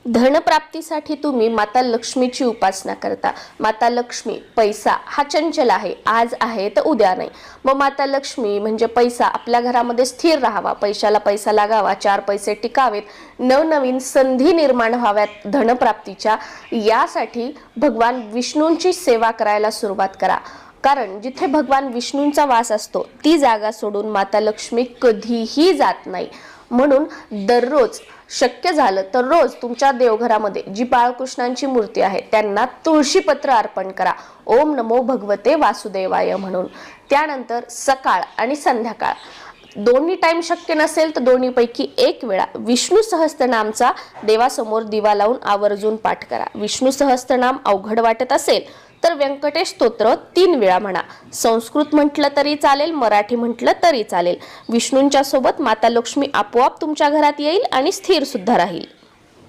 धनप्राप्तीसाठी तुम्ही माता लक्ष्मीची उपासना करता। माता लक्ष्मी, पैसा हा चंचल आहे, आज आहे तर उद्या नाही। मग माता लक्ष्मी म्हणजे पैसा आपल्या घरामध्ये स्थिर राहावा, पैशाला पैसा लागावा, चार पैसे टिकावेत, नवनवीन संधी निर्माण व्हाव्यात धनप्राप्तीच्या, यासाठी भगवान विष्णूंची सेवा करायला सुरुवात करा। कारण जिथे भगवान विष्णूंचा वास असतो ती जागा सोडून माता लक्ष्मी कधीही जात नाही। म्हणून दररोज शक्य झालं तर रोज तुमच्या देवघरामध्ये जी बाळकृष्णांची मूर्ती आहे त्यांना तुळशीपत्र अर्पण करा, ओम नमो भगवते वासुदेवाय म्हणून। त्यानंतर सकाळ आणि संध्याकाळ दोन्ही टाइम शक्य नसेल तर दोन्हीपैकी एक वेळा विष्णू सहस्त्रनामचा देवासमोर दिवा लावून आवर्जून पाठ करा। विष्णू सहस्त्रनाम अवघड वाटत असेल तर व्यंकटेश स्तोत्र 3 वेळा म्हणा। संस्कृत म्हटलं तरी चालेल, मराठी म्हटलं तरी चालेल। विष्णूंच्या सोबत माता लक्ष्मी आपोआप तुमच्या घरात येईल आणि स्थिर सुद्धा राहील।